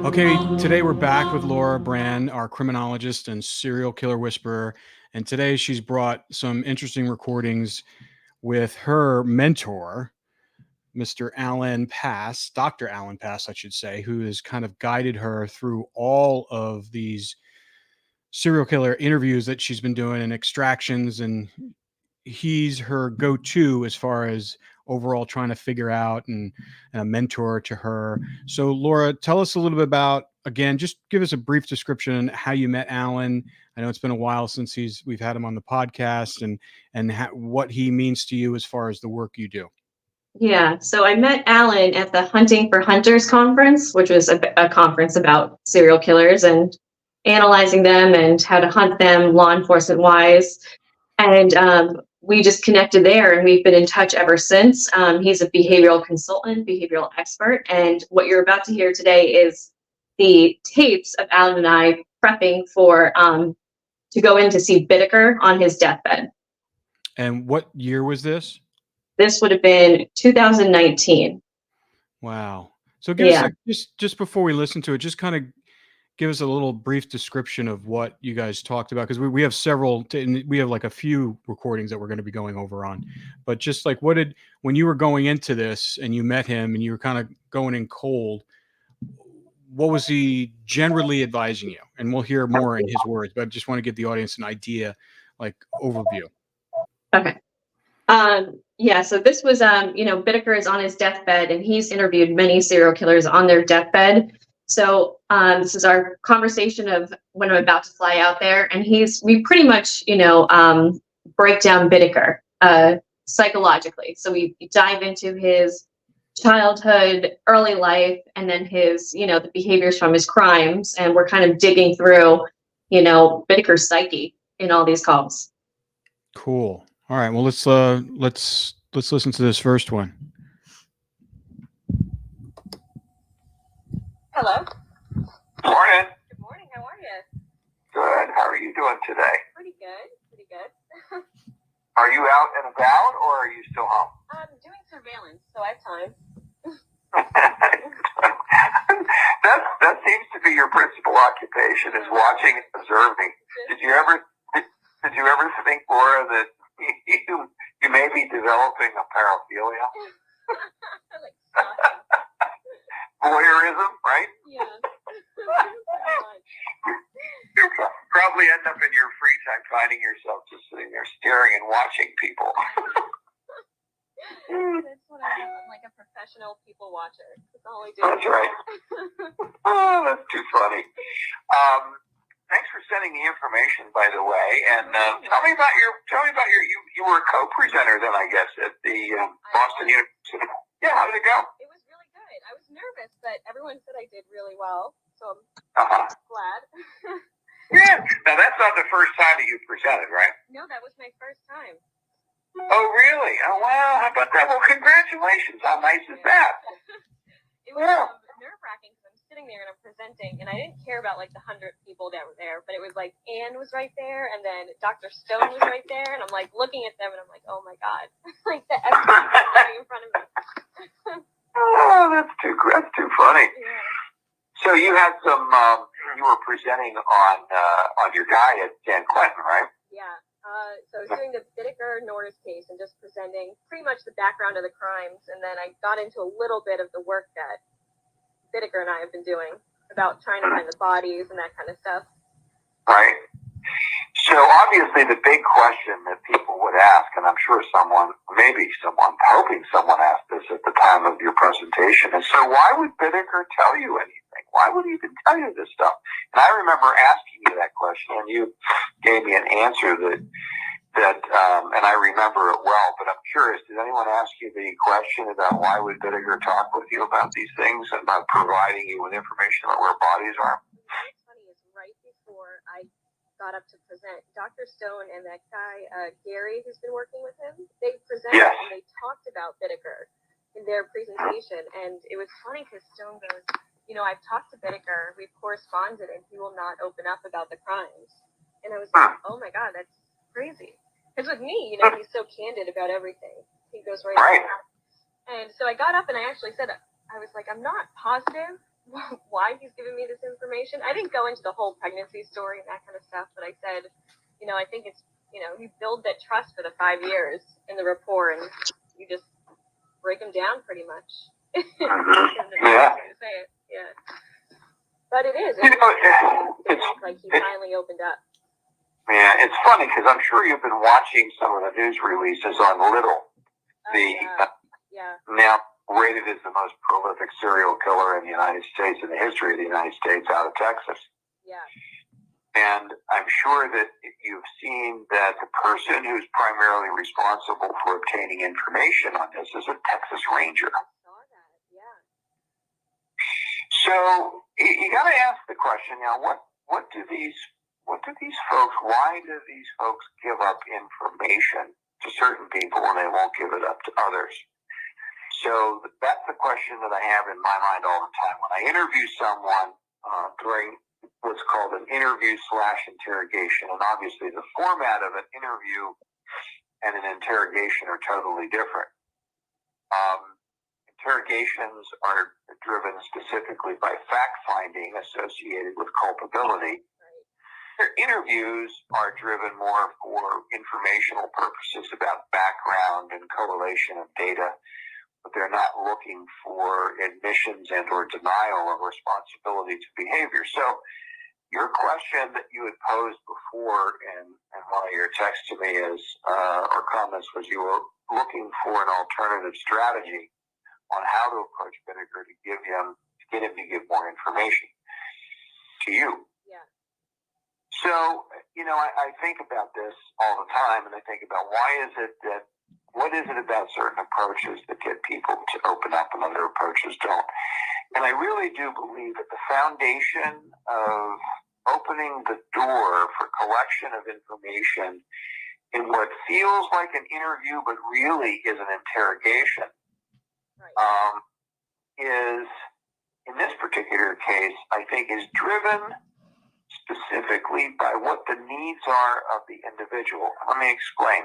Okay, today we're back with Laura Brand, our criminologist and serial killer whisperer. And today she's brought some interesting recordings with her mentor, Mr. Allan Pass, Dr. Allan Pass, I should say, who has kind of guided her through all of these serial killer interviews that she's been doing and extractions. And he's her go-to as far as overall trying to figure out and a mentor to her. So Laura, tell us a little bit about, again, just give us a brief description on how you met Allan. I know it's been a while since we've had him on the podcast, and what he means to you as far as the work you do. Yeah, so I met Allan at the Hunting for Hunters conference, which was a conference about serial killers and analyzing them and how to hunt them law enforcement wise. And we just connected there, and we've been in touch ever since. He's a behavioral consultant, behavioral expert. And what you're about to hear today is the tapes of Allan and I prepping for to go in to see Bittaker on his deathbed. And what year was this? This would have been 2019. Wow. So give us just before we listen to it, just kind of give us a little brief description of what you guys talked about, because we have several, we have like a few recordings that we're going to be going over on, but just like when you were going into this and you met him and you were kind of going in cold, what was he generally advising you? And we'll hear more in his words, but I just want to give the audience an idea, like overview. Okay. Yeah, so this was, Bittaker is on his deathbed, and he's interviewed many serial killers on their deathbed. So this is our conversation of when I'm about to fly out there, and we pretty much, break down Bittaker psychologically. So we dive into his childhood, early life, and then his, the behaviors from his crimes, and we're kind of digging through, Bittaker's psyche in all these calls. Cool. All right. Well, let's listen to this first one. Hello. Morning. Good morning. How are you? Good. How are you doing today? Pretty good. Pretty good. Are you out and about, or are you still home? I'm doing surveillance, so I have time. that seems to be your principal occupation, is watching and observing. Did you ever think, Laura, that you may be developing a paraphilia? Like voyeurism, right? Yeah. You'll probably end up in your free time finding yourself just sitting there staring and watching people. That's what I do. I'm like a professional people watcher. That's all I do. That's right. Oh, that's too funny. Thanks for sending the information, by the way. And tell me about your. You were a co-presenter then, I guess, at the Boston University. Yeah, how did it go? It was really good. I was nervous, but everyone said I did really well, so I'm glad. Yeah. Now that's not the first time that you presented, right? No, that was my first time. Oh, really? Oh, wow. How about that? Well, congratulations. How nice is that? It was nerve-wracking because I'm sitting there and I'm presenting, and I didn't care about like the 100 people that were there, but it was like Anne was right there, and then Dr. Stone was right there, and I'm like looking at them, and I'm like, oh my God, like the everything in front of me. Oh, that's too funny. Yeah. So you had some. You were presenting on your guy at San Quentin, right? Yeah. So I was doing the Bittaker Norris case and just presenting pretty much the background of the crimes, and then I got into a little bit of the work that Bittaker and I have been doing about trying to find the bodies and that kind of stuff. Right. So obviously the big question that people would ask, and I'm sure hoping someone asked this at the time of your presentation, is so why would Bittaker tell you anything? Why would he even tell you this stuff? And I remember asking you that question, and you gave me an answer that and I remember it well, but I'm curious, did anyone ask you the question about why would Bittaker talk with you about these things and about providing you with information about where bodies are? What's funny is right before I got up to present, Dr. Stone and that guy, Gary, who's been working with him, they presented and they talked about Bittaker in their presentation. And it was funny because Stone goes, I've talked to Bittaker, we've corresponded, and he will not open up about the crimes. And I was like, oh my God, that's crazy. Because with me, he's so candid about everything. He goes right. Right. And so I got up and I actually said, I was like, I'm not positive why he's giving me this information. I didn't go into the whole pregnancy story and that kind of stuff, but I said, I think it's, you build that trust for the 5 years in the rapport, and you just break them down pretty much. Yeah. Say it. Yeah. But it is. It's like he finally opened up. Yeah, it's funny because I'm sure you've been watching some of the news releases on Little, now rated as the most prolific serial killer in the United States, in the history of the United States, out of Texas. Yeah. And I'm sure that you've seen that the person who's primarily responsible for obtaining information on this is a Texas Ranger. I saw that, yeah. So you got to ask the question now: what do these folks? Why do these folks give up information to certain people and they won't give it up to others? So that's the question that I have in my mind all the time when I interview someone during what's called an interview/interrogation. And obviously the format of an interview and an interrogation are totally different. Interrogations are driven specifically by fact-finding associated with culpability. Their interviews are driven more for informational purposes about background and correlation of data, but they're not looking for admissions and or denial of responsibility to behavior. So your question that you had posed before in one of your texts to me or comments was you were looking for an alternative strategy on how to approach Bittaker to get him to give more information to you. Yeah. So, I think about this all the time, and I think about what is it about certain approaches that get people to open up and other approaches don't? And I really do believe that the foundation of opening the door for collection of information in what feels like an interview but really is an interrogation is, in this particular case, I think is driven specifically by what the needs are of the individual. Let me explain.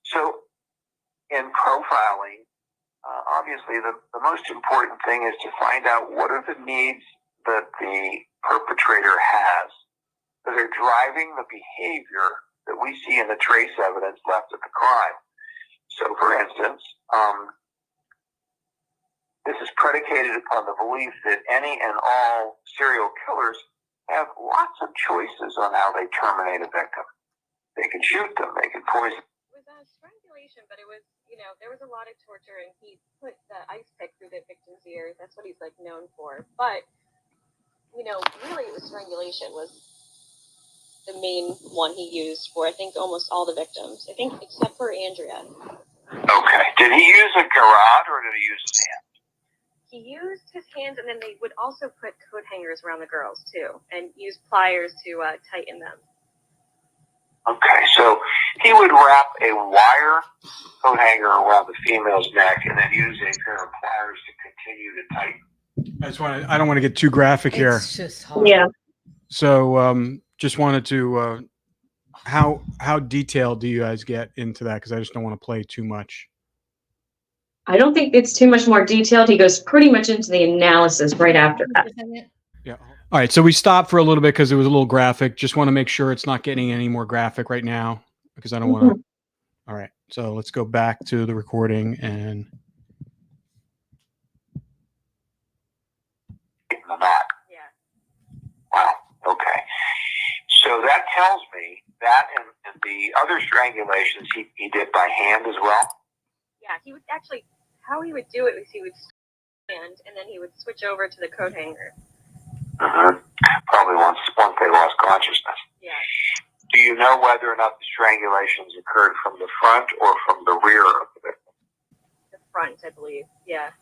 So in profiling, obviously the most important thing is to find out what are the needs that the perpetrator has that are driving the behavior that we see in the trace evidence left at the crime. So for instance, this is predicated upon the belief that any and all serial killers have lots of choices on how they terminate a victim. They can shoot them, they can poison. It was strangulation, but it was, there was a lot of torture, and he put the ice pick through the victim's ears. That's what he's known for. But, really it was strangulation was the main one he used for, I think, almost all the victims. I think except for Andrea. Okay. Did he use a garrote or did he use his hand? He used his hands, and then they would also put coat hangers around the girls, too, and use pliers to tighten them. Okay, so he would wrap a wire coat hanger around the female's neck and then use a pair of pliers to continue to tighten. I don't want to get too graphic here. It's just hard. Yeah. So just wanted to, how detailed do you guys get into that? Because I just don't want to play too much. I don't think it's too much more detailed. He goes pretty much into the analysis right after that. Yeah. All right. So we stopped for a little bit because it was a little graphic. Just want to make sure it's not getting any more graphic right now because I don't want to. All right. So let's go back to the recording and. Yeah. Wow. Okay. So that tells me that and the other strangulations he did by hand as well. Yeah, he would actually, how he would do it was he would stand and then he would switch over to the coat hanger. Probably once they lost consciousness. Yeah. Do you know whether or not the strangulations occurred from the front or from the rear of the victim? The front, I believe. Yeah.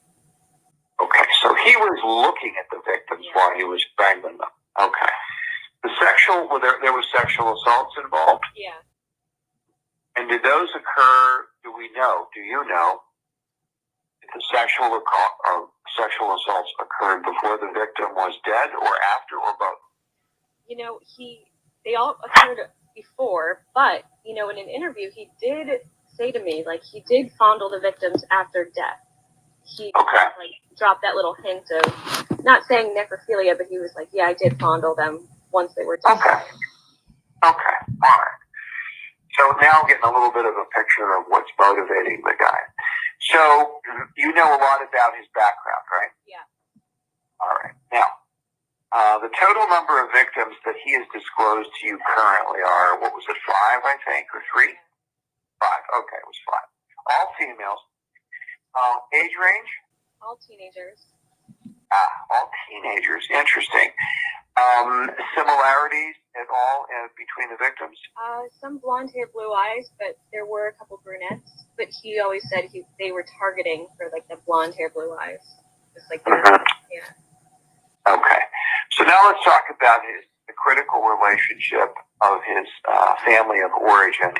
Okay, so he was looking at the victims while he was strangling them. Okay. There was sexual assaults involved? Yeah. And did those occur, do you know, if the sexual assaults occurred before the victim was dead or after or both? They all occurred before, but, in an interview, he did say to me, like, he did fondle the victims after death. He like dropped that little hint of not saying necrophilia, but he was like, yeah, I did fondle them once they were dead. Okay. All right. So now I'm getting a little bit of a picture of what's motivating the guy. So you know a lot about his background, right? Yeah. All right. Now, the total number of victims that he has disclosed to you currently are, what was it, 5, I think, or 3? 5. Okay, it was 5. All females. Age range? All teenagers. All teenagers. Interesting. Similarities at all between the victims? Some blonde hair, blue eyes, but there were a couple brunettes. But he always said they were targeting for like the blonde hair, blue eyes. Just like yeah. Okay. So now let's talk about the critical relationship of his family of origin.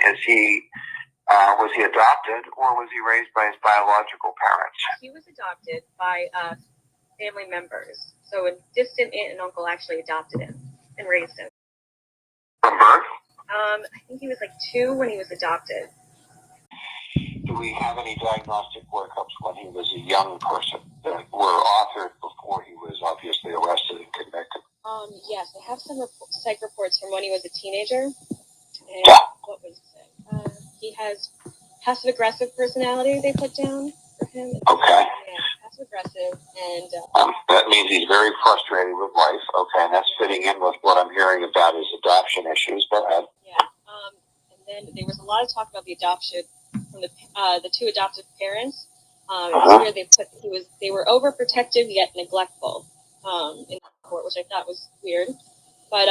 Was he adopted or was he raised by his biological parents? He was adopted by family members. So a distant aunt and uncle actually adopted him and raised him. From birth? I think he was like 2 when he was adopted. Do we have any diagnostic workups when he was a young person that were authored before he was obviously arrested and convicted? Yes, I have some psych reports from when he was a teenager. And what was it? He has passive-aggressive personality they put down for him. Okay. Yeah, passive-aggressive. And that means he's very frustrated with life. Okay, and that's fitting in with what I'm hearing about his adoption issues. Go ahead. Yeah. And then there was a lot of talk about the adoption from the 2 adoptive parents. It was weird. They were overprotective yet neglectful in court, which I thought was weird. But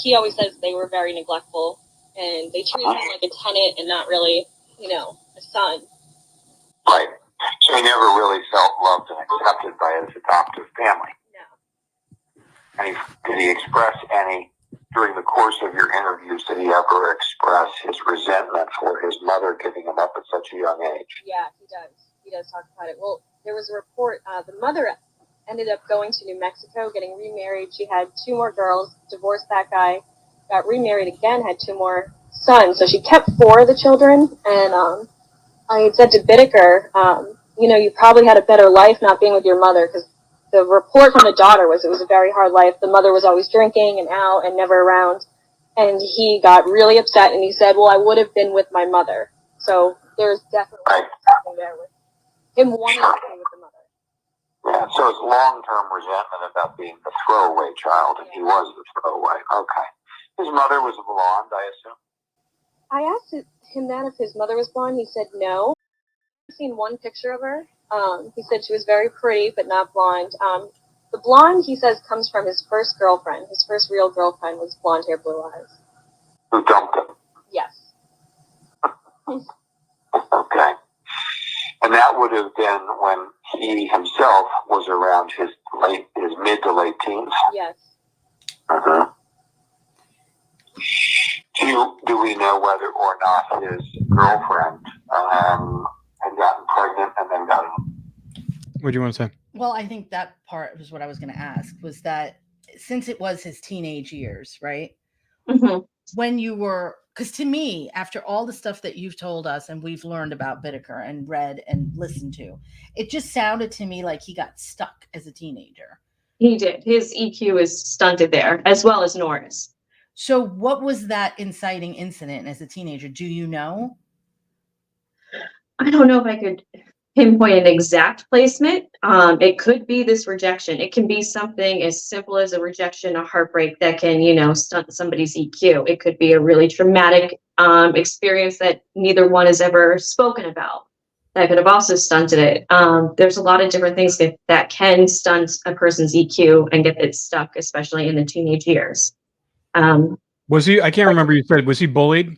he always says they were very neglectful. And they treated him like a tenant and not really, a son. Right. So he never really felt loved and accepted by his adoptive family. No. And did he express any, during the course of your interviews, did he ever express his resentment for his mother giving him up at such a young age? Yeah, he does. He does talk about it. Well, there was a report, the mother ended up going to New Mexico, getting remarried. She had 2 more girls, divorced that guy, got remarried again, had 2 more sons. So she kept 4 of the children. And I had said to Bittaker, you probably had a better life not being with your mother, because the report from the daughter was it was a very hard life. The mother was always drinking and out and never around. And he got really upset and he said, well, I would have been with my mother. So there's definitely something there with him wanting to be with the mother. Yeah, so it's long-term resentment about being the throwaway child, and he was the throwaway. Okay. His mother was a blonde, I assume? I asked him that if his mother was blonde. He said no. I've seen one picture of her. He said she was very pretty, but not blonde. The blonde, he says, comes from his first girlfriend. His first real girlfriend was blonde hair, blue eyes. Who dumped him? Yes. Okay. And that would have been when he himself was around his mid to late teens? Yes. Do we know whether or not his girlfriend had gotten pregnant and then got him? What do you want to say? Well, I think that part was what I was going to ask, was that since it was his teenage years, right? Mm-hmm. When you were, because to me, after all the stuff that you've told us and we've learned about Bittaker and read and listened to, it just sounded to me like he got stuck as a teenager. He did. His EQ is stunted there, as well as Nora's. So what was that inciting incident as a teenager? Do you know? I don't know if I could pinpoint an exact placement. It could be this rejection. It can be something as simple as a rejection, a heartbreak that can, stunt somebody's EQ. It could be a really traumatic experience that neither one has ever spoken about. That could have also stunted it. There's a lot of different things that can stunt a person's EQ and get it stuck, especially in the teenage years. Was he? I can't remember. You said, was he bullied?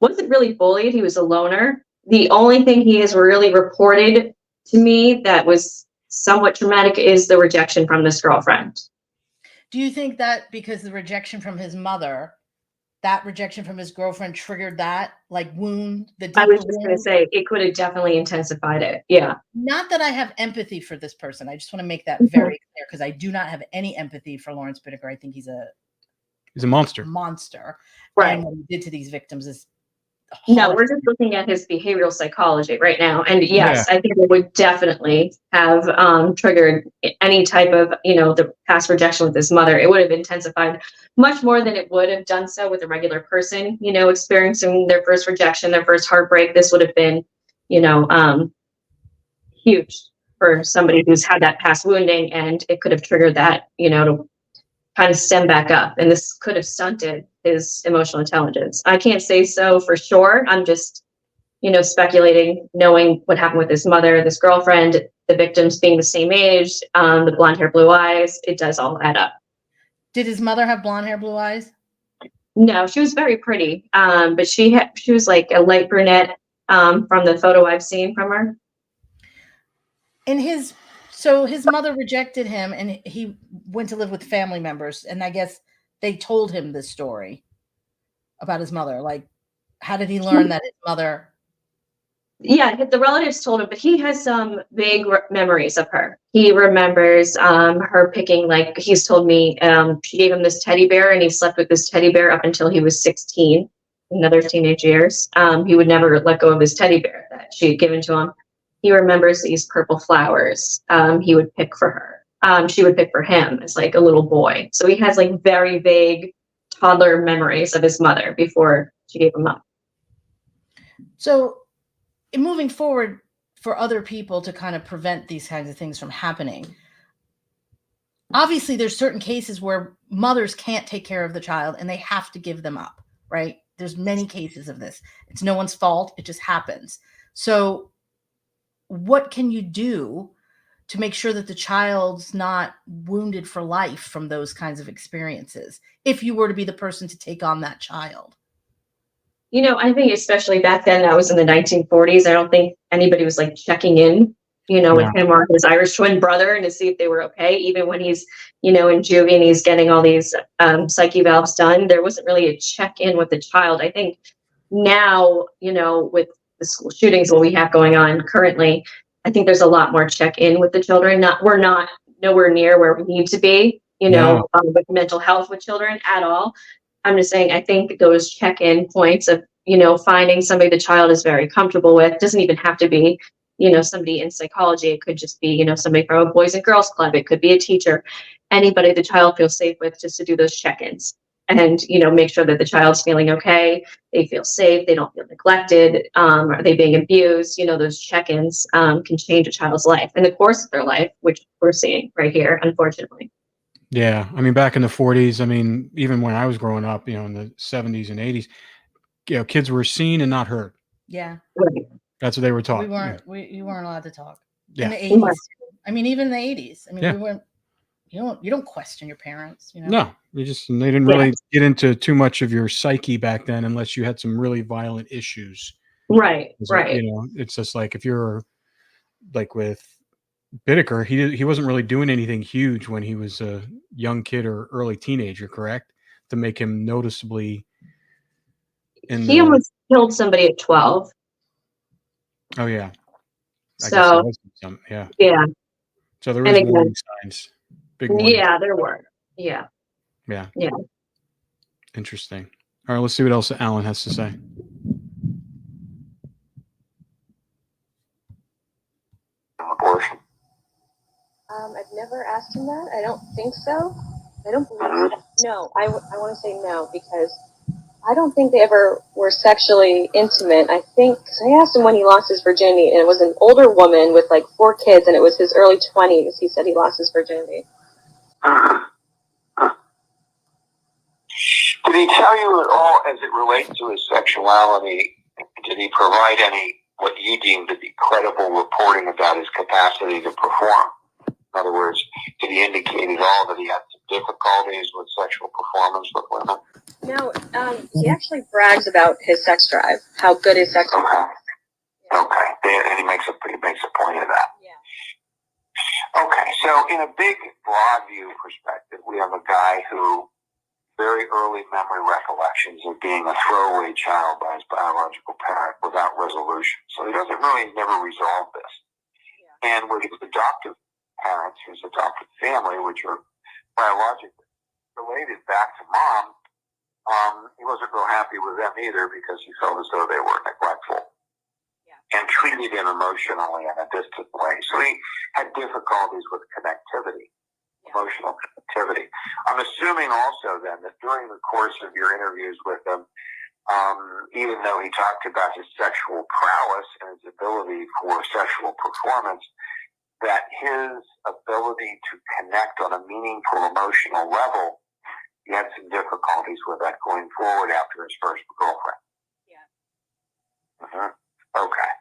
Wasn't really bullied. He was a loner. The only thing he has really reported to me that was somewhat traumatic is the rejection from this girlfriend. Do you think that because the rejection from his mother, that rejection from his girlfriend triggered that wound? I was just going to say it could have definitely intensified it. Yeah. Not that I have empathy for this person. I just want to make that very clear, because I do not have any empathy for Laurence Bittaker. I think he's a He's a monster. Monster. Right. And what he did to these victims is No, we're just looking at his behavioral psychology right now. And yes, I think it would definitely have triggered any type of, the past rejection with his mother. It would have intensified much more than it would have done so with a regular person, experiencing their first rejection, their first heartbreak. This would have been, huge for somebody who's had that past wounding, and it could have triggered that, to kind of stem back up, and this could have stunted his emotional intelligence. I can't say so for sure. I'm just, speculating, knowing what happened with his mother, this girlfriend, the victims being the same age, the blonde hair, blue eyes. It does all add up. Did his mother have blonde hair, blue eyes? No, she was very pretty, but she was like a light brunette from the photo I've seen from her. So his mother rejected him, and he went to live with family members. And I guess they told him this story about his mother. Like, how did he learn that his mother? Yeah, the relatives told him, but he has some vague memories of her. He remembers her picking, like he's told me, she gave him this teddy bear, and he slept with this teddy bear up until he was 16, another teenage years. He would never let go of his teddy bear that she had given to him. He remembers these purple flowers he would pick for her. She would pick for him as like a little boy. So he has like very vague toddler memories of his mother before she gave him up. So moving forward, for other people to kind of prevent these kinds of things from happening, obviously there's certain cases where mothers can't take care of the child and they have to give them up, right? There's many cases of this. It's no one's fault. It just happens. So what can you do to make sure that the child's not wounded for life from those kinds of experiences, if you were to be the person to take on that child? I think especially back then, that was in the 1940s. I don't think anybody was like checking in, with him or his Irish twin brother, and to see if they were okay. Even when he's, in juvie and he's getting all these psyche valves done, there wasn't really a check in with the child. I think now, with the school shootings, what we have going on currently, I think there's a lot more check in with the children. We're not nowhere near where we need to be, with mental health with children at all. I'm just saying, I think those check-in points of, finding somebody the child is very comfortable with, doesn't even have to be, somebody in psychology. It could just be, somebody from a Boys and Girls Club. It could be a teacher, anybody the child feels safe with, just to do those check-ins and, make sure that the child's feeling okay. They feel safe. They don't feel neglected. Are they being abused? Those check-ins can change a child's life in the course of their life, which we're seeing right here, unfortunately. Yeah. I mean, back in the 40s, I mean, even when I was growing up, in the 70s and 80s, kids were seen and not heard. Yeah. Right. That's what they were taught. You weren't allowed to talk. Yeah. In the 80s. I mean, even in the 80s. I mean, Yeah. we weren't, you don't question your parents, No, they didn't really get into too much of your psyche back then, unless you had some really violent issues. Right. It's just like, if you're like with Bittaker, he wasn't really doing anything huge when he was a young kid or early teenager, correct? To make him noticeably. He almost killed somebody at 12. Oh yeah. So yeah. So there is warning signs. Big warning. Yeah, there were. Yeah. Interesting. All right, let's see what else Allan has to say. Abortion. I've never asked him that. I don't think so. I don't believe no. I want to say no, because I don't think they ever were sexually intimate. I think, because I asked him when he lost his virginity, and it was an older woman with like 4 kids, and it was his early 20s. He said he lost his virginity. Did he tell you at all, as it relates to his sexuality, did he provide any, what you deem to be credible reporting about his capacity to perform? In other words, did he indicate at all that he had some difficulties with sexual performance with women? No, he actually brags about his sex drive, how good his sex drive is. Okay, and he makes a point of that. Yeah. Okay, so in a big, broad view perspective, we have a guy who very early memory recollections of being a throwaway child by his biological parent without resolution. So he never resolved this. Yeah. And with his adoptive parents, his adopted family, which are biologically related back to mom, he wasn't real happy with them either because he felt as though they were neglectful and treated him emotionally in a distant way. So he had difficulties with connectivity, emotional connectivity. I'm assuming also then that during the course of your interviews with him, even though he talked about his sexual prowess and his ability for sexual performance, that his ability to connect on a meaningful emotional level, he had some difficulties with that going forward after his first girlfriend. Yeah. Okay.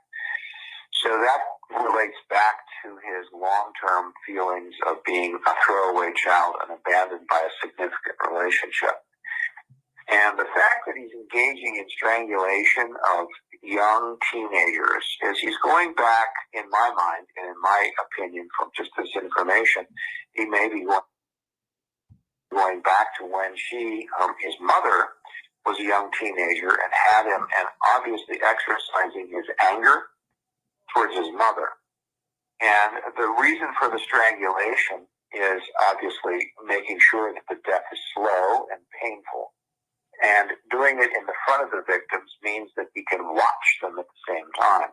So that relates back to his long-term feelings of being a throwaway child and abandoned by a significant relationship. And the fact that he's engaging in strangulation of young teenagers is he's going back, in my mind, and in my opinion, from just this information, he may be going back to when his mother, was a young teenager and had him, and obviously exercising his anger towards his mother. And the reason for the strangulation is obviously making sure that the death is slow and painful. And doing it in the front of the victims means that he can watch them at the same time.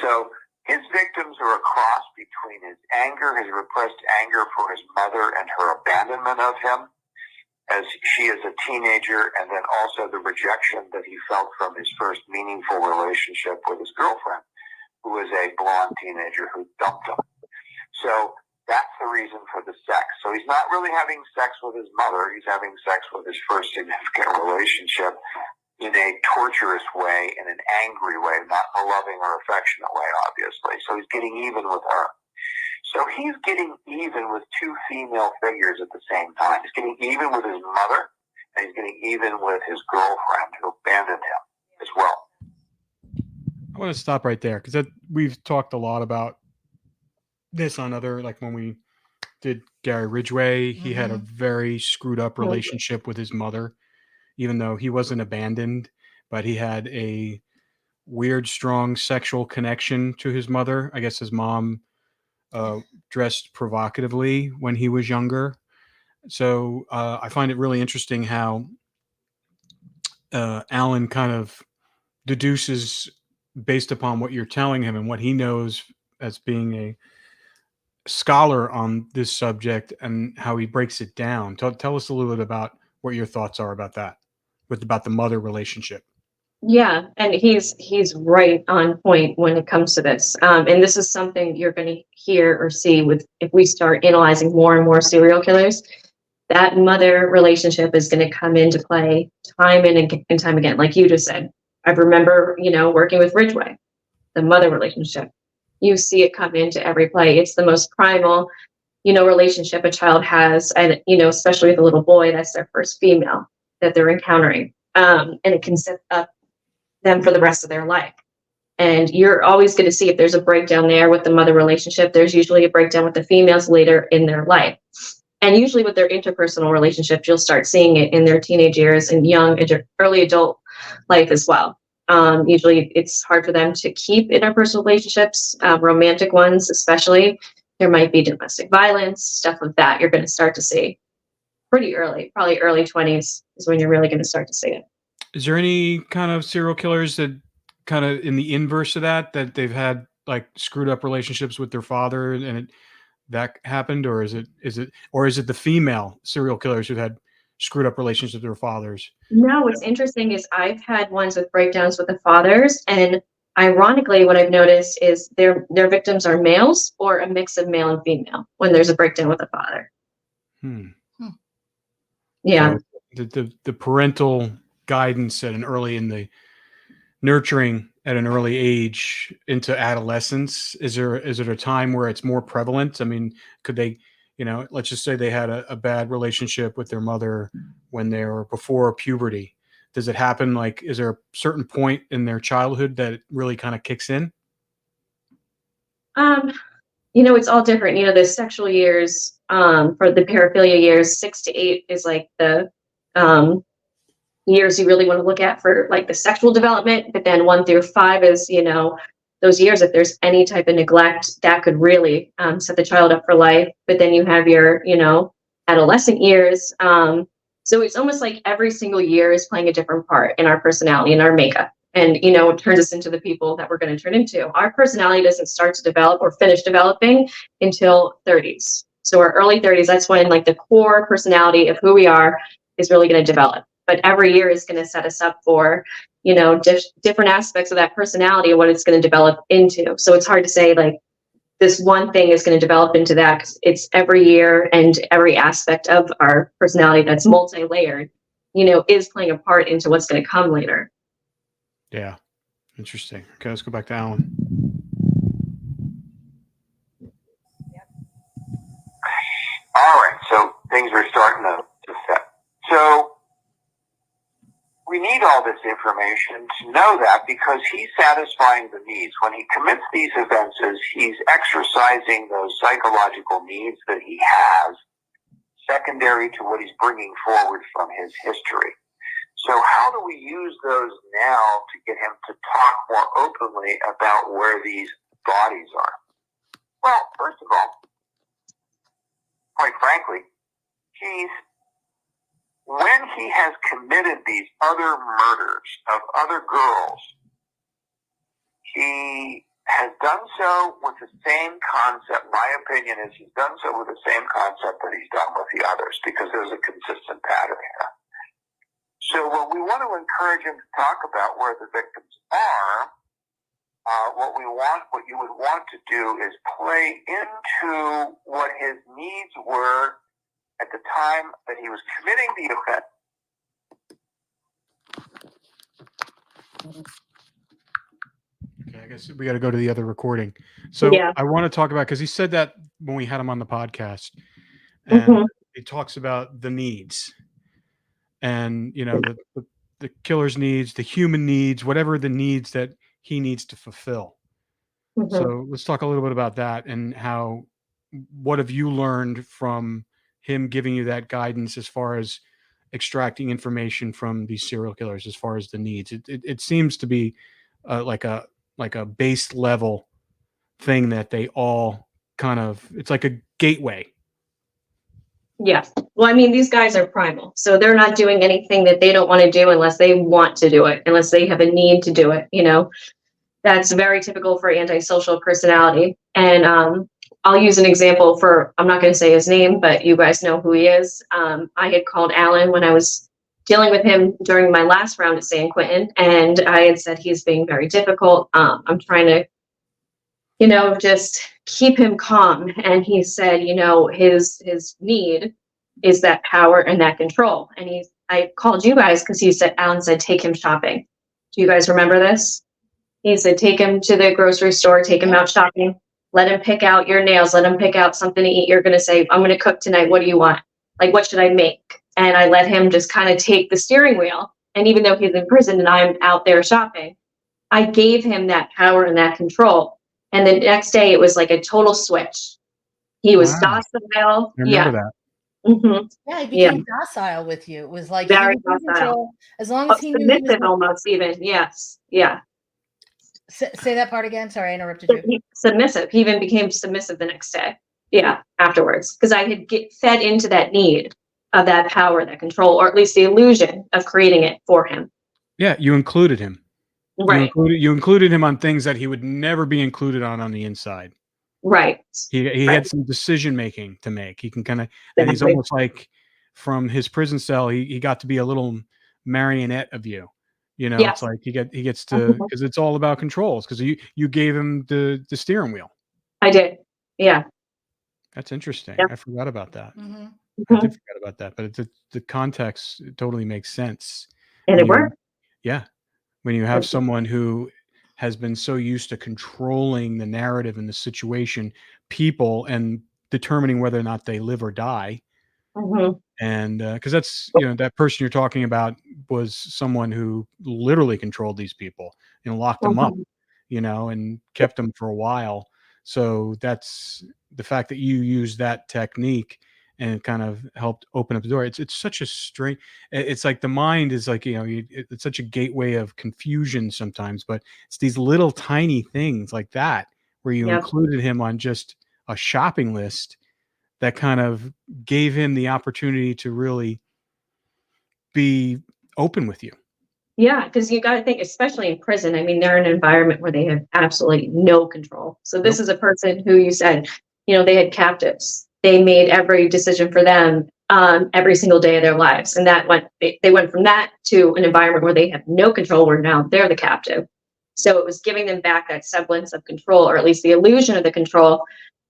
So his victims are a cross between his anger, his repressed anger for his mother and her abandonment of him as she is a teenager, and then also the rejection that he felt from his first meaningful relationship with his girlfriend, who was a blonde teenager who dumped him. So that's the reason for the sex. So he's not really having sex with his mother. He's having sex with his first significant relationship in a torturous way, in an angry way, not in a loving or affectionate way, obviously. So he's getting even with her. So he's getting even with two female figures at the same time. He's getting even with his mother, and he's getting even with his girlfriend who abandoned him as well. I want to stop right there because we've talked a lot about this on other, like when we did Gary Ridgway, he had a very screwed up relationship with his mother, even though he wasn't abandoned, but he had a weird, strong sexual connection to his mother. I guess his mom dressed provocatively when he was younger. So I find it really interesting how Allan kind of deduces based upon what you're telling him and what he knows as being a scholar on this subject and how he breaks it down. Tell us a little bit about what your thoughts are about that, about the mother relationship. Yeah, and he's right on point when it comes to this. And this is something you're going to hear or see if we start analyzing more and more serial killers. That mother relationship is going to come into play time and time again, like you just said. I remember, working with Ridgway, the mother relationship. You see it come into every play. It's the most primal, relationship a child has, and especially with a little boy, that's their first female that they're encountering, and it can set up them for the rest of their life. And you're always going to see if there's a breakdown there with the mother relationship. There's usually a breakdown with the females later in their life. And usually with their interpersonal relationships, you'll start seeing it in their teenage years and young, early adult life as well. Usually it's hard for them to keep interpersonal relationships, romantic ones especially. There might be domestic violence, stuff like that. You're going to start to see pretty early, probably early 20s is when you're really going to start to see it. Is there any kind of serial killers that kind of in the inverse of that they've had like screwed up relationships with their father and that happened, or is it the female serial killers who've had screwed up relationships with their fathers? No, what's interesting is I've had ones with breakdowns with the fathers, and ironically, what I've noticed is their victims are males or a mix of male and female when there's a breakdown with the father. Yeah. So the parental guidance in the nurturing at an early age into adolescence, is it a time where it's more prevalent? I mean, could they, let's just say they had a bad relationship with their mother when they were before puberty. Does it happen? Like, is there a certain point in their childhood that it really kind of kicks in? It's all different. The sexual years, for the paraphilia years, 6 to 8 is like the years you really want to look at for like the sexual development. But then 1 through 5 is, those years, if there's any type of neglect, that could really set the child up for life. But then you have your, adolescent years, So it's almost like every single year is playing a different part in our personality and our makeup. And, it turns us into the people that we're going to turn into. Our personality doesn't start to develop or finish developing until 30s. So our early 30s, that's when like the core personality of who we are is really going to develop. But every year is going to set us up for, different aspects of that personality and what it's going to develop into. So it's hard to say like this one thing is going to develop into that, because it's every year and every aspect of our personality that's multi-layered, is playing a part into what's going to come later. Yeah. Interesting. Okay, let's go back to Allan. All right, so things are starting to set. So we need all this information to know that, because he's satisfying the needs. When he commits these events, he's exercising those psychological needs that he has, secondary to what he's bringing forward from his history. So how do we use those now to get him to talk more openly about where these bodies are? Well, first of all, quite frankly, when he has committed these other murders of other girls, he has done so with the same concept. My opinion is he's done so with the same concept that he's done with the others, because there's a consistent pattern here. So what we want to encourage him to talk about where the victims are, what you would want to do is play into what his needs were at the time that he was committing the offense. Okay, I guess we got to go to the other recording. So Yeah. I want to talk about, because he said that when we had him on the podcast, and he talks about the needs, and the killer's needs, the human needs, whatever the needs that he needs to fulfill. So let's talk a little bit about that, and what have you learned from him giving you that guidance as far as extracting information from these serial killers, as far as the needs. It seems to be like a base level thing that they all kind of, it's like a gateway. Yeah. Well, I mean, these guys are primal, so they're not doing anything that they don't want to do unless they want to do it, unless they have a need to do it. That's very typical for antisocial personality. And I'll use an example I'm not going to say his name, but you guys know who he is. I had called Allan when I was dealing with him during my last round at San Quentin, and I had said he's being very difficult. I'm trying to, just keep him calm. And he said, his need is that power and that control. And I called you guys because Allan said, take him shopping. Do you guys remember this? He said, take him to the grocery store, take him out shopping, let him pick out your nails, let him pick out something to eat. You're going to say, I'm going to cook tonight. What do you want? Like, what should I make? And I let him just kind of take the steering wheel. And even though he's in prison and I'm out there shopping, I gave him that power and that control. And the next day it was like a total switch. He was docile. I remember that. Yeah, he became docile with you. It was like very he was in control, as long as he knew he submissive, almost even. Yes. Yeah. Say that part again. Sorry, I interrupted you. Submissive. He even became submissive the next day. Yeah, afterwards, because I had fed into that need of that power, that control, or at least the illusion of creating it for him. Yeah, you included him. Right. You included him on things that he would never be included on the inside. Right. He had some decision making to make. He can kind of, and he's almost like, from his prison cell, he got to be a little marionette of you. It's like he gets to, because it's all about controls, because you gave him the steering wheel. I did. Yeah. That's interesting. Yeah. I forgot about that. I did forget about that, but the context totally makes sense. And it worked. Yeah. When you have someone who has been so used to controlling the narrative and the situation, people, and determining whether or not they live or die. And because that's, that person you're talking about was someone who literally controlled these people and locked them up, and kept them for a while. So that's the fact that you use that technique and kind of helped open up the door. It's such a strange, it's like the mind is like, it's such a gateway of confusion sometimes, but it's these little tiny things like that, where you included him on just a shopping list that kind of gave him the opportunity to really be open with you. Yeah, because you got to think, especially in prison, I mean, they're in an environment where they have absolutely no control. So this is a person who you said, they had captives. They made every decision for them every single day of their lives. And they went from that to an environment where they have no control, where now they're the captive. So it was giving them back that semblance of control, or at least the illusion of the control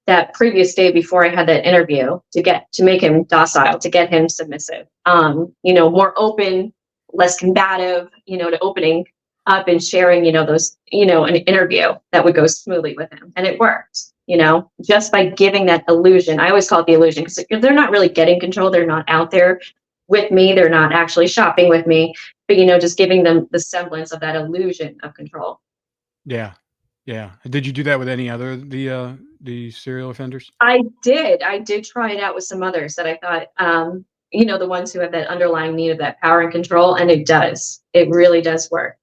that previous day before I had that interview, to make him docile, to get him submissive, more open, less combative, to opening up and sharing, those, an interview that would go smoothly with him. And it worked, just by giving that illusion. I always call it the illusion, because they're not really getting control. They're not out there with me. They're not actually shopping with me, but, just giving them the semblance of that illusion of control. Yeah. Yeah. Did you do that with any other, the serial offenders? I did try it out with some others that I thought, the ones who have that underlying need of that power and control. And it really does work.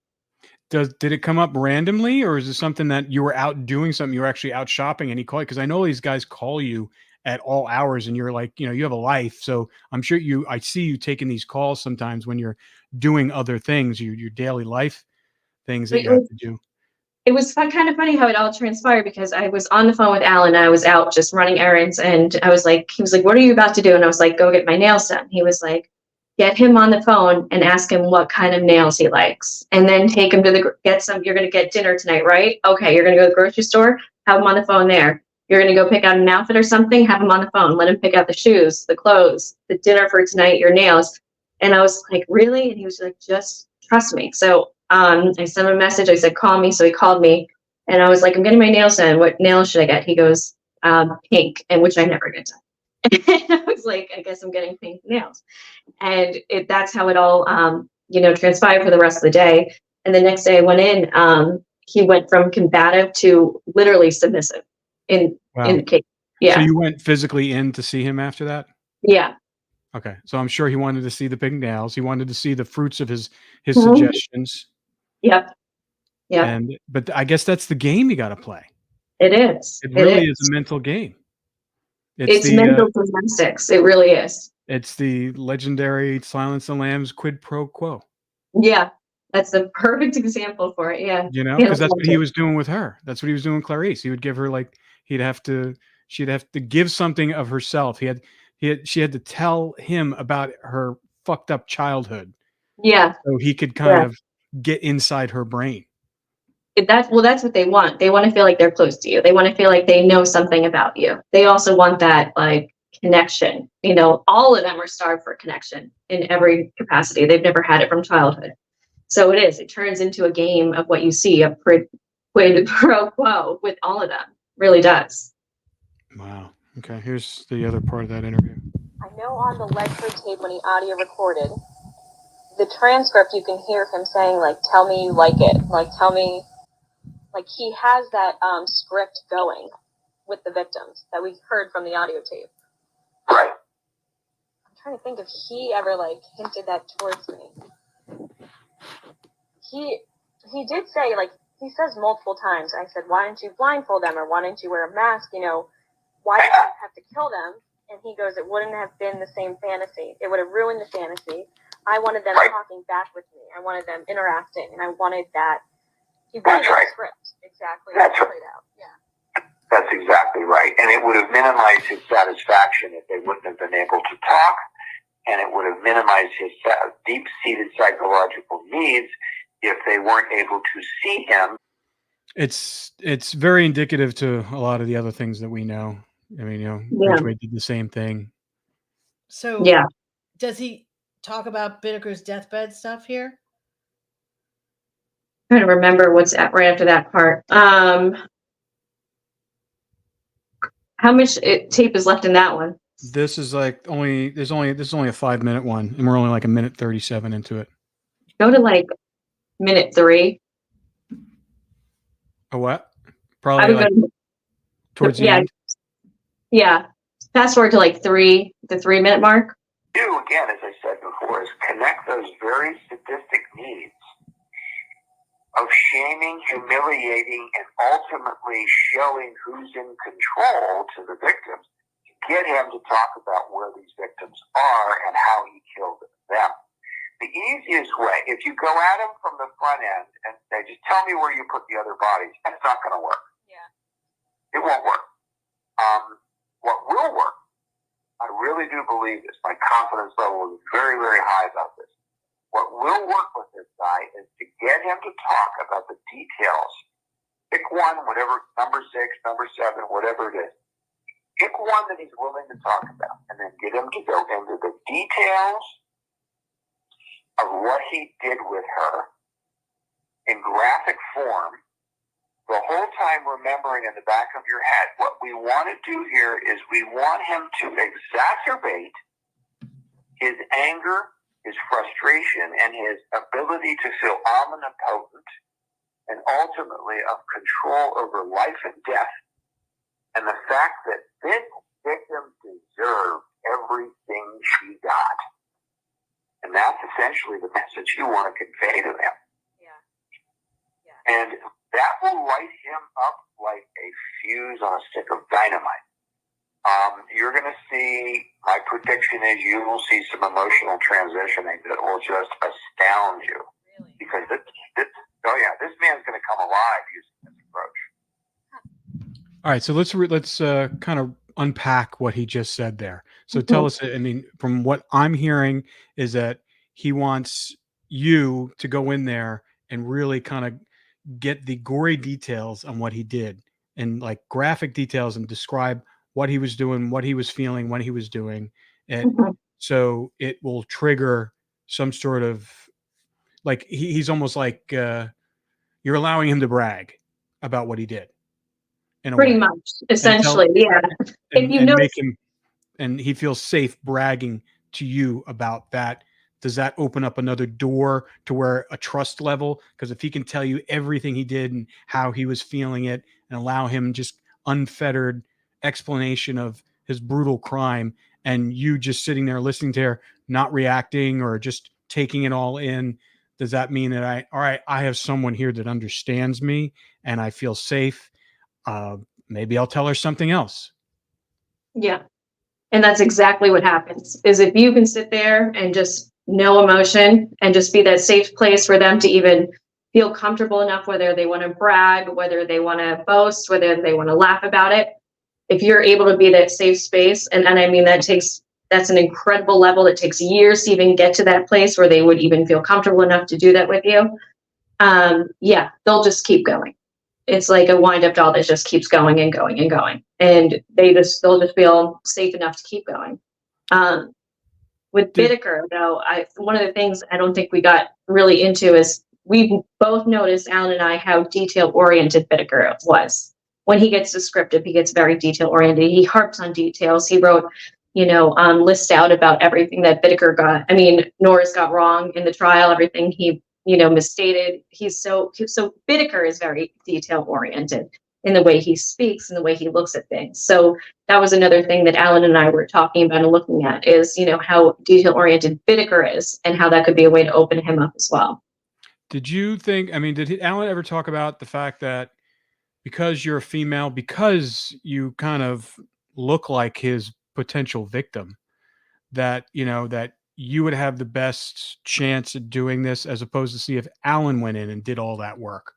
Did it come up randomly, or is it something that you were out doing something, you were actually out shopping and he called you? Because I know these guys call you at all hours and you're like, you have a life. So I'm sure I see you taking these calls sometimes when you're doing other things, your daily life things that you have to do. It was kind of funny how it all transpired, because I was on the phone with Allan and I was out just running errands, and he was like, what are you about to do? And I was like, go get my nails done. He was like, get him on the phone and ask him what kind of nails he likes, and then take him to you're going to get dinner tonight, right? Okay. You're going to go to the grocery store, have him on the phone there. You're going to go pick out an outfit or something, have him on the phone, let him pick out the shoes, the clothes, the dinner for tonight, your nails. And I was like, really? And he was like, just trust me. So I sent him a message. I said, call me. So he called me, and I was like, I'm getting my nails done. What nails should I get? He goes, pink, and which I never get done. And I was like, I guess I'm getting pink nails. And that's how it all, transpired for the rest of the day. And the next day I went in, he went from combative to literally submissive in the case. Yeah. So you went physically in to see him after that? Yeah. Okay. So I'm sure he wanted to see the pink nails. He wanted to see the fruits of his suggestions. Yep. Yeah. But I guess that's the game you got to play. It is. It really is a mental game. It's mental gymnastics. It really is. It's the legendary Silence of the Lambs quid pro quo. Yeah. That's the perfect example for it. Yeah. Because that's what he was doing with her. That's what he was doing with Clarice. He would give her she'd have to give something of herself. She had to tell him about her fucked up childhood. Yeah. So he could kind of get inside her brain. That's what they want. They want to feel like they're close to you. They want to feel like they know something about you. They also want that connection. All of them are starved for connection in every capacity. They've never had it from childhood. So it turns into a game of what you see, a quid pro quo with all of them. Really does. Wow. Okay. Here's the other part of that interview. I know on the Ledford tape when he audio recorded, the transcript, you can hear him saying, tell me you like it. Tell me, he has that script going with the victims that we heard from the audio tape. Right. I'm trying to think if he ever, hinted that towards me. He did say, he says multiple times, I said, why don't you blindfold them, or why don't you wear a mask, why did you have to kill them? And he goes, it wouldn't have been the same fantasy. It would have ruined the fantasy. I wanted them talking back with me. I wanted them interacting, and I wanted that. He wanted the script exactly played out. Yeah. That's exactly right. And it would have minimized his satisfaction if they wouldn't have been able to talk, and it would have minimized his deep-seated psychological needs if they weren't able to see him. It's very indicative to a lot of the other things that we know. I mean, Ridgway did the same thing. So does he talk about Bittaker's deathbed stuff here? I'm trying to remember what's right after that part. How much tape is left in that one? This is this is only a 5-minute one, and we're only a minute 37 into it. Go to minute 3. A what? Probably towards the end. Yeah. Fast forward to the 3-minute mark. Do again, as I said before, is connect those very sadistic needs of shaming, humiliating, and ultimately showing who's in control to the victims to get him to talk about where these victims are and how he killed them. the easiest way, if you go at him from the front end and say, just tell me where you put the other bodies, that's not going to work. Yeah. It won't work. What will work, I really do believe this, my confidence level is very, very high about this. What will work with this guy is to get him to talk about the details. Pick one, whatever, number 6, number 7, whatever it is. Pick one that he's willing to talk about, and then get him to go into the details of what he did with her in graphic form, the whole time remembering in the back of your head, what we want to do here is we want him to exacerbate his anger, his frustration, and his ability to feel omnipotent and ultimately of control over life and death. And the fact that this victim deserved everything she got. And that's essentially the message you want to convey to them. Yeah. And that will light him up like a fuse on a stick of dynamite. You're going to see, my prediction is you will see some emotional transitioning that will just astound you. Really? Because this man's going to come alive using this approach. All right, so let's kind of unpack what he just said there. So tell us, I mean, from what I'm hearing is that he wants you to go in there and really kind of get the gory details on what he did, and like graphic details, and describe what he was doing, what he was feeling, what he was doing. And so it will trigger some sort of, like, he's almost like you're allowing him to brag about what he did. Pretty much, essentially, yeah. And, If you and notice, make him, and he feels safe bragging to you about that. Does that open up another door to where a trust level? Because if he can tell you everything he did and how he was feeling it, and allow him just unfettered explanation of his brutal crime, and you just sitting there listening to her, not reacting or just taking it all in, does that mean that I have someone here that understands me and I feel safe? Maybe I'll tell her something else. yeah. And that's exactly what happens, is if you can sit there and just no emotion and just be that safe place for them to even feel comfortable enough, whether they want to brag, whether they want to boast, whether they want to laugh about it. If you're able to be that safe space, and I mean, that's an incredible level. It takes years to even get to that place where they would even feel comfortable enough to do that with you. Yeah, they'll just keep going. It's like a wind-up doll that just keeps going and going and going, and they'll just feel safe enough to keep going. With Bittaker, though, one of the things I don't think we got really into is we both noticed, Allan and I, how detail-oriented Bittaker was. When he gets descriptive, he gets very detail-oriented. He harps on details. He wrote, lists out about everything that Bittaker got. I mean, Norris got wrong in the trial, everything he misstated. So Bittaker is very detail oriented in the way he speaks and the way he looks at things. So that was another thing that Allan and I were talking about and looking at is, how detail oriented Bittaker is and how that could be a way to open him up as well. Did you think, did Allan ever talk about the fact that because you're a female, because you kind of look like his potential victim, that, that you would have the best chance at doing this, as opposed to see if Allan went in and did all that work?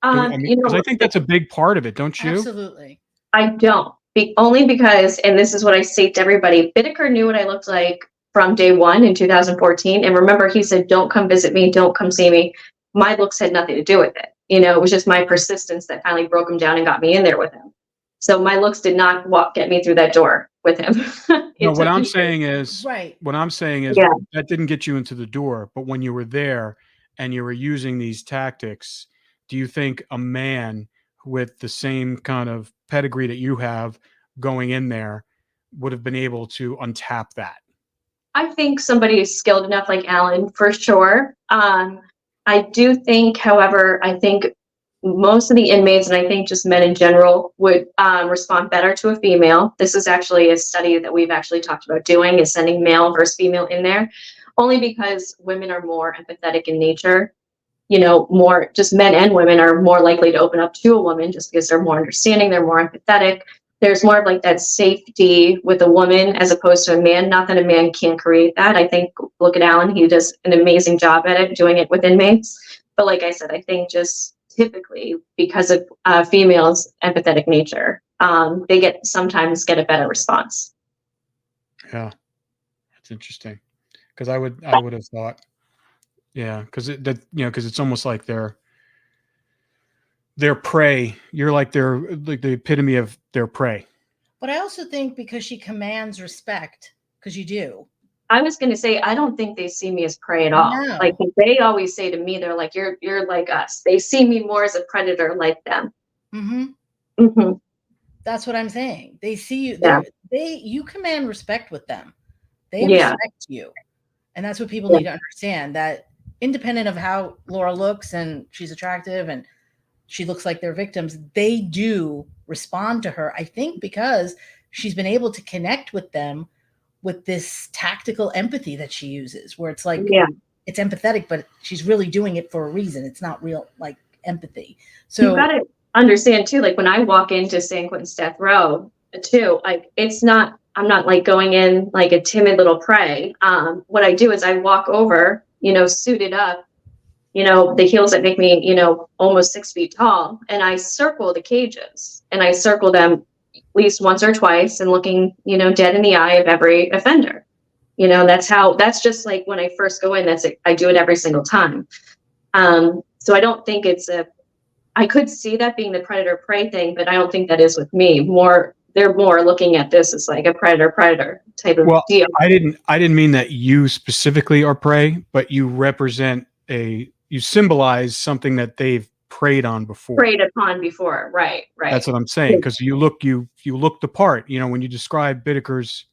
Because I think that's a big part of it, don't you? Absolutely. I don't. Only because, and this is what I say to everybody, Bittaker knew what I looked like from day one in 2014. And remember, he said, don't come visit me, don't come see me. My looks had nothing to do with it. It was just my persistence that finally broke him down and got me in there with him. So my looks did not get me through that door with him. No, what I'm saying is, right. Yeah. That didn't get you into the door. But when you were there and you were using these tactics, do you think a man with the same kind of pedigree that you have going in there would have been able to untap that? I think somebody who's skilled enough like Allan, for sure. I do think, however, most of the inmates, and I think just men in general, would respond better to a female. This is actually a study that we've actually talked about doing, is sending male versus female in there, only because women are more empathetic in nature. More just men and women are more likely to open up to a woman just because they're more understanding, they're more empathetic. there's more of like that safety with a woman as opposed to a man. Not that a man can't create that. I think, look at Allan, he does an amazing job at it, doing it with inmates. But like I said, I think just typically because of females' empathetic nature, they sometimes get a better response. Yeah, that's interesting. Because I would have thought, yeah, because because it's almost like they're prey. You're like the epitome of their prey. But I also think because she commands respect, because you do. I was going to say, I don't think they see me as prey at all. No. Like they always say to me, they're like, you're like us. They see me more as a predator like them. Mm-hmm. Mm-hmm. That's what I'm saying. They see you. Yeah. You command respect with them. They Yeah. respect you. And that's what people need to understand, that independent of how Laura looks and she's attractive and she looks like they're victims, they do respond to her. I think because she's been able to connect with them with this tactical empathy that she uses, where it's like, it's empathetic, but she's really doing it for a reason. It's not real like empathy. So you got to understand too, like when I walk into San Quentin's death row too, like I'm not like going in like a timid little prey. What I do is I walk over, suited up, the heels that make me, almost 6 feet tall. And I circle the cages and I circle them at least once or twice and looking, dead in the eye of every offender. That's just like when I first go in, I do it every single time. So I don't think I could see that being the predator prey thing, but I don't think that is with me. They're more looking at this as like a predator type of deal. I didn't mean that you specifically are prey, but you represent you symbolize something that they've preyed on before. Preyed upon before, right. That's what I'm saying, because you look the part. When you describe Bittaker's,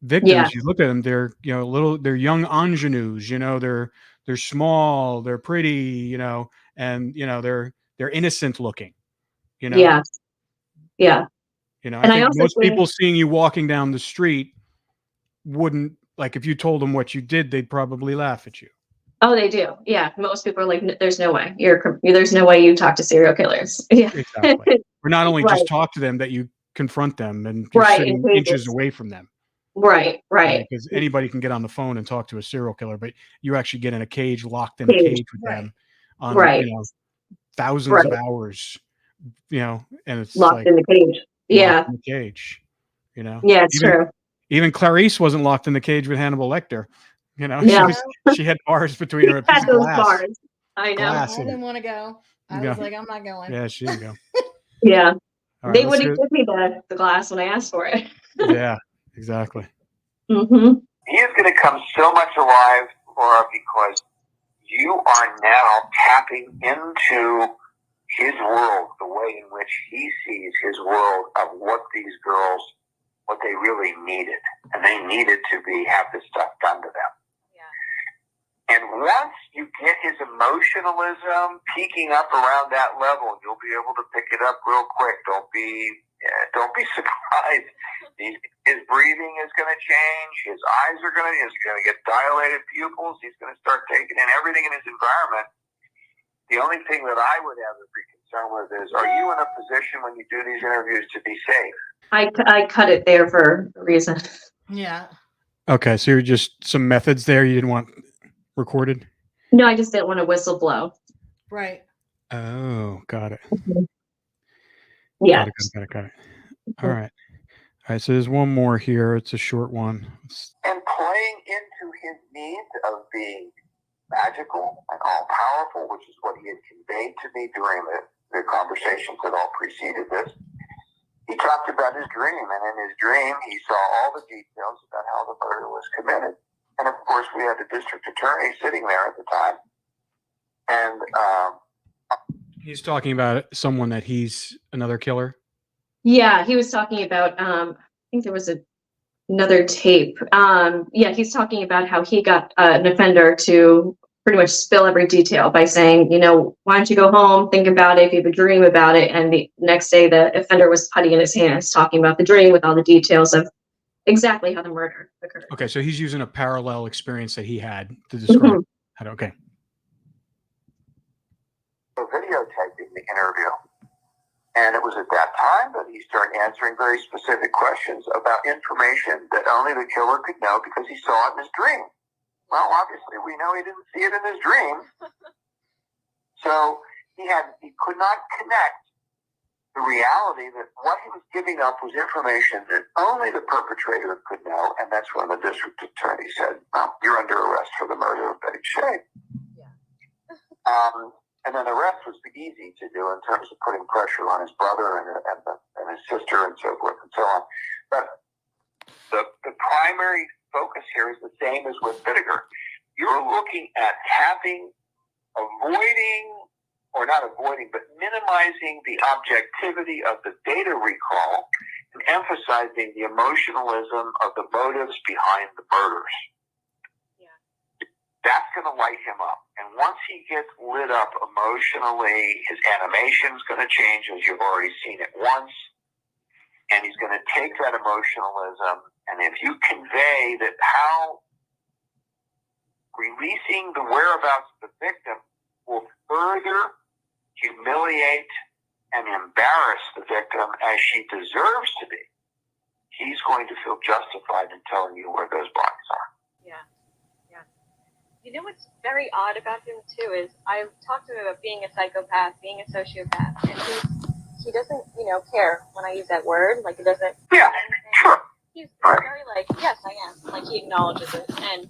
victims, you look at them. They're they're young ingenues. They're small, they're pretty, and they're innocent looking. Yeah. I think most people seeing you walking down the street wouldn't, like, if you told them what you did, they'd probably laugh at you. Oh, they do. Yeah. Most people are like, there's no way there's no way you talk to serial killers. Yeah. Exactly. Or not only just talk to them, that you confront them and you're sitting inches away from them. Right. Because anybody can get on the phone and talk to a serial killer, but you actually get in a cage, locked in a cage with them on, thousands of hours, and it's locked in the cage. Yeah. In the cage, Yeah, it's true. Even Clarice wasn't locked in the cage with Hannibal Lecter. She had bars between her. Had those bars. I know. I didn't want to go. I was like, I'm not going. Yeah, she didn't go. Yeah. Right, they wouldn't give me the glass when I asked for it. Yeah, exactly. Mm-hmm. He is going to come so much alive, Laura, because you are now tapping into his world, the way in which he sees his world of what these girls, what they really needed. And they needed to have this stuff done to them. And once you get his emotionalism peaking up around that level, you'll be able to pick it up real quick. Don't be surprised. His breathing is going to change. His eyes are going to get dilated pupils. He's going to start taking in everything in his environment. The only thing that I would have every concern with is, are you in a position when you do these interviews to be safe? I cut it there for a reason. Yeah. Okay, so you're just some methods there you didn't want recorded? No, I just didn't want to whistle blow. Right. Oh, got it. Yeah. Got it. All right. So there's one more here. It's a short one. And playing into his needs of being magical and all-powerful, which is what he had conveyed to me during the conversations that all preceded this, he talked about his dream. And in his dream, he saw all the details about how the murder was committed. And of course, we had the district attorney sitting there at the time. And he's talking about someone that he's another killer. Yeah, he was talking about, I think there was another tape. He's talking about how he got an offender to pretty much spill every detail by saying, why don't you go home, think about it, if you have a dream about it. And the next day, the offender was putty in his hands, talking about the dream with all the details of exactly how the murder occurred. Okay, so he's using a parallel experience that he had to describe. Okay. Videotaping the interview. And it was at that time that he started answering very specific questions about information that only the killer could know because he saw it in his dream. Well, obviously, we know he didn't see it in his dream. So he could not connect the reality that what he was giving up was information that only the perpetrator could know. And that's when the district attorney said, well, you're under arrest for the murder of Betty Shea. Yeah. And then the rest was easy to do in terms of putting pressure on his brother and his sister and so forth and so on. But the primary focus here is the same as with Bittaker. You're looking at minimizing the objectivity of the data recall and emphasizing the emotionalism of the motives behind the murders. That's going to light him up. And once he gets lit up emotionally, his animation's going to change, as you've already seen it once. And he's going to take that emotionalism, and if you convey that how releasing the whereabouts of the victim will further humiliate and embarrass the victim as she deserves to be, he's going to feel justified in telling you where those bodies are. Yeah. You know what's very odd about him too is I've talked to him about being a psychopath, being a sociopath, and he doesn't, care when I use that word. Like, he doesn't. Yeah, sure. He's very like, yes, I am. Like, he acknowledges it. And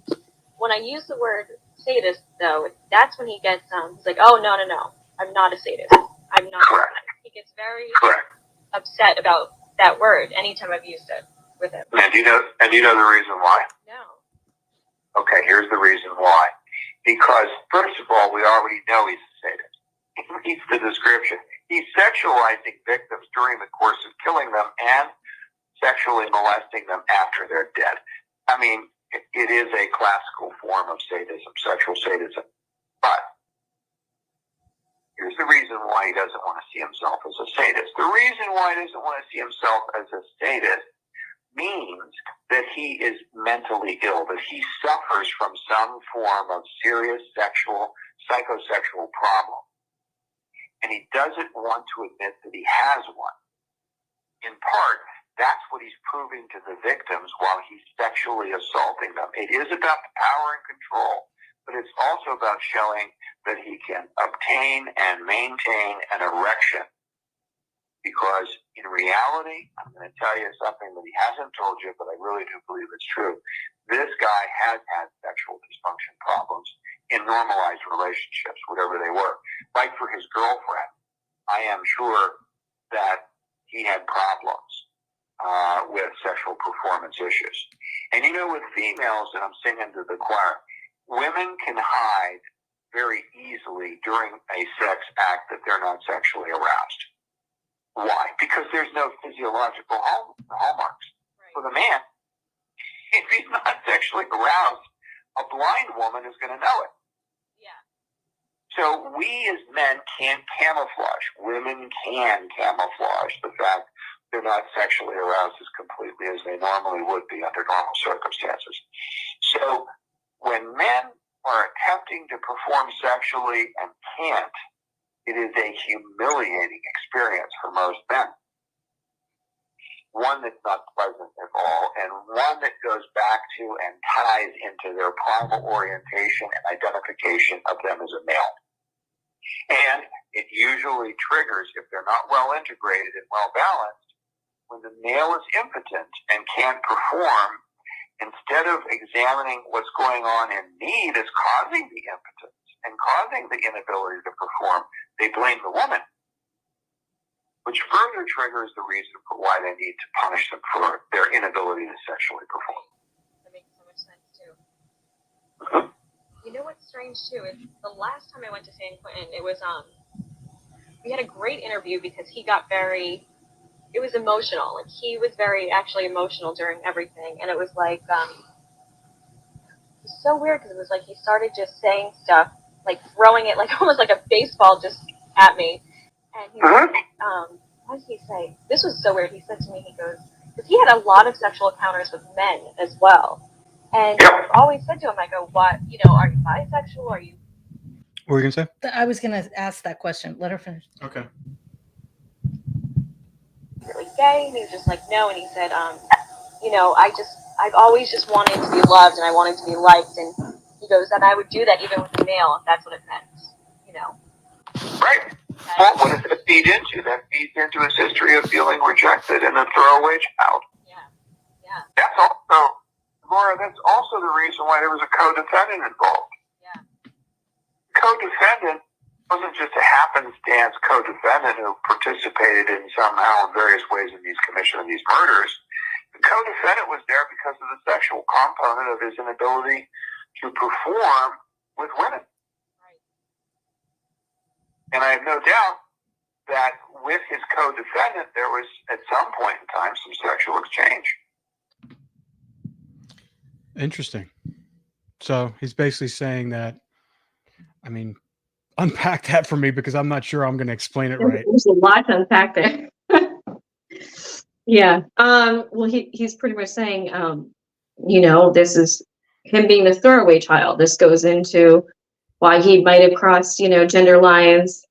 when I use the word sadist, though, that's when he gets he's like, oh, no, I'm not a sadist. I'm not. Correct. He gets very Correct. upset about that word anytime I've used it with him. And do you know the reason why? No. Okay, here's the reason why. Because, first of all, we already know he's a sadist. He meets the description. He's sexualizing victims during the course of killing them and sexually molesting them after they're dead. I mean, it is a classical form of sadism, sexual sadism. But here's the reason why he doesn't want to see himself as a sadist. The reason why he doesn't want to see himself as a sadist means that he is mentally ill, that he suffers from some form of serious psychosexual problem. And he doesn't want to admit that he has one. In part, that's what he's proving to the victims while he's sexually assaulting them. It is about the power and control, but it's also about showing that he can obtain and maintain an erection. Because in reality, I'm going to tell you something that he hasn't told you, but I really do believe it's true. This guy has had sexual dysfunction problems in normalized relationships, whatever they were. Like for his girlfriend, I am sure that he had problems with sexual performance issues. And with females, and I'm singing to the choir, women can hide very easily during a sex act that they're not sexually aroused. Why? Because there's no physiological hallmarks. Right. For the man, if he's not sexually aroused, a blind woman is going to know it. Yeah. So we as men can't camouflage. Women can camouflage the fact they're not sexually aroused as completely as they normally would be under normal circumstances. So when men are attempting to perform sexually and can't, it is a humiliating experience for most men. One that's not pleasant at all, and one that goes back to and ties into their primal orientation and identification of them as a male. And it usually triggers, if they're not well integrated and well balanced, when the male is impotent and can't perform, instead of examining what's going on in me that's causing the impotence and causing the inability to perform, they blame the woman, which further triggers the reason for why they need to punish them for their inability to sexually perform. That makes so much sense too. You know what's strange too is the last time I went to San Quentin, it was we had a great interview because he got it was emotional. Like, he was very actually emotional during everything, and it was like it's so weird because it was like he started just saying stuff, like throwing it like almost like a baseball just at me. And he was what did he say? This was so weird. He said to me, he goes, because he had a lot of sexual encounters with men as well. And I always said to him, I go, what, are you bisexual? Are you? What were you going to say? I was going to ask that question. Let her finish. Okay. secretly gay? And he was just like, no. And he said, you know, I've always just wanted to be loved and I wanted to be liked. And he goes, and I would do that even with a male if that's what it meant, you know. Right. Well, what does that feed into? That feeds into his history of feeling rejected and a throwaway child. Yeah. Yeah. That's also, Laura, that's also the reason why there was a co-defendant involved. Yeah. Co-defendant wasn't just a happenstance co-defendant who participated in somehow in various ways in these commission of these murders. The co-defendant was there because of the sexual component of his inability to perform with women. Right. And I have no doubt that with his co-defendant, there was at some point in time some sexual exchange. Interesting. So he's basically saying that, I mean, unpack that for me because I'm not sure I'm going to explain it right. There's a lot to unpack there. Yeah. Well, he's pretty much saying, you know, this is him being a throwaway child. This goes into why he might have crossed, you know, gender lines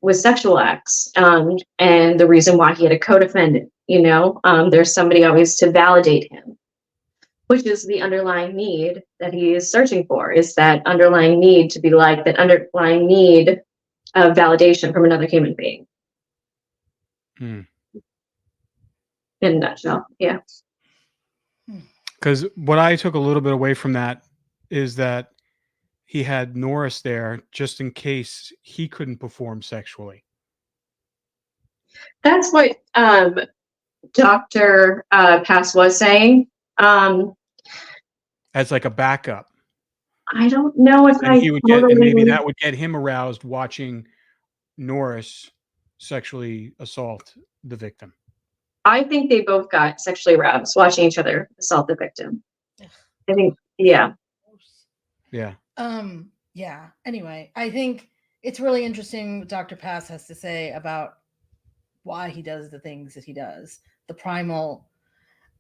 with sexual acts, and the reason why he had a co-defendant. You know, there's somebody always to validate him, which is the underlying need that he is searching for. Is that underlying need to be liked, that underlying need of validation from another human being. In a nutshell, yeah. Because what I took a little bit away from that is that he had Norris there just in case he couldn't perform sexually. That's what Dr. Pass was saying. As like a backup. I don't know if And he would get, and maybe that would get him aroused watching Norris sexually assault the victim. I think they both got sexually aroused watching each other assault the victim. I think, yeah. Yeah. Yeah. Anyway, I think it's really interesting what Dr. Pass has to say about why he does the things that he does, the primal,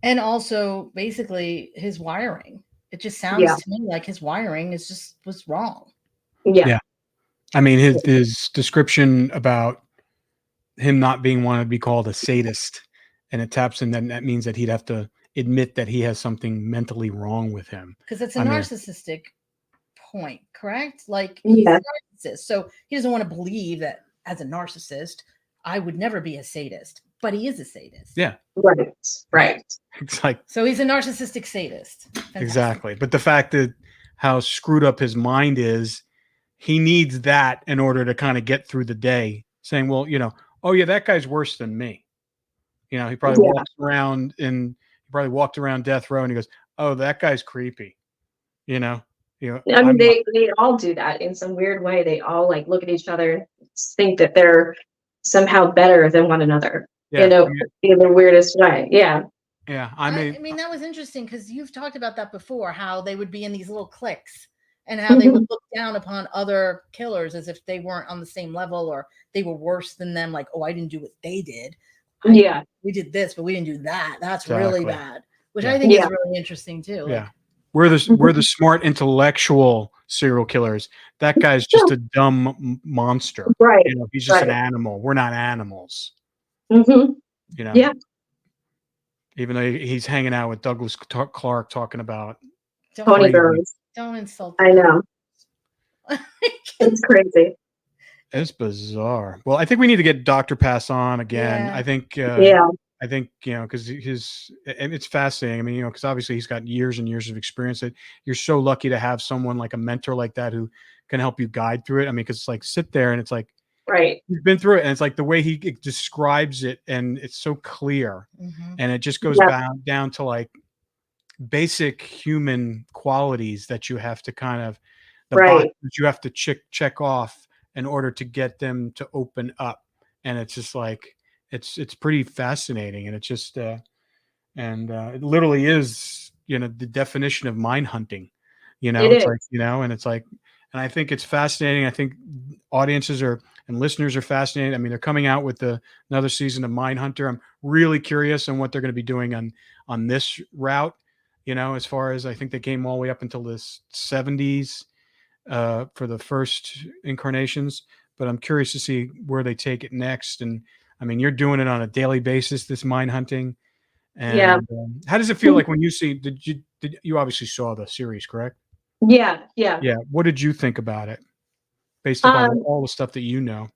and also basically his wiring. It just sounds to me like his wiring was wrong. Yeah. I mean, his description about him not being wanted to be called a sadist, and it taps in, then that means that he'd have to admit that he has something mentally wrong with him. Because it's a narcissistic point, correct? Like he's a narcissist. So he doesn't want to believe that as a narcissist, I would never be a sadist, but he is a sadist. Yeah. Right. It's like, so he's a narcissistic sadist. Fantastic. Exactly. But the fact that how screwed up his mind is, he needs that in order to kind of get through the day, saying, well, you know, oh yeah, that guy's worse than me. You know, he probably walks around death row and he goes, oh, that guy's creepy. You know, I mean, they all do that in some weird way. They all like look at each other and think that they're somehow better than one another. Yeah, you know, in the weirdest way. Yeah. Yeah. I mean, that was interesting because you've talked about that before, how they would be in these little cliques and how they would look down upon other killers as if they weren't on the same level or they were worse than them. Like, oh, I didn't do what they did. We did this, but we didn't do that. That's really bad, which I think is really interesting too. Yeah. We're the smart intellectual serial killers. That guy's just a dumb monster. Right. You know, he's just an animal. We're not animals. You know. Yeah. Even though he's hanging out with Douglas Clark talking about Tony Burns. Don't insult. I know. It's crazy. It's bizarre. Well, I think we need to get Dr. Pass on again. Yeah. I think, you know, because it's fascinating. I mean, you know, because obviously he's got years and years of experience. That you're so lucky to have someone like a mentor like that who can help you guide through it. I mean, because it's like sit there and it's like, right, he's been through it, and it's like the way he describes it, and it's so clear, and it just goes down to like basic human qualities that you have to kind of that you have to check off in order to get them to open up. And it's just like it's pretty fascinating, and it's just it literally is, you know, the definition of mind hunting. You know, it's like, you know, and it's like, and I think it's fascinating. I think audiences and listeners are fascinated. I mean, they're coming out with another season of Mindhunter. I'm really curious on what they're going to be doing on this route. You know, as far as I think they came all the way up until the 70s for the first incarnations, but I'm curious to see where they take it next. And I mean, you're doing it on a daily basis, this mine hunting. And Yeah. How does it feel like when you see, did you obviously saw the series, correct? Yeah. Yeah. What did you think about it based upon all the stuff that you know?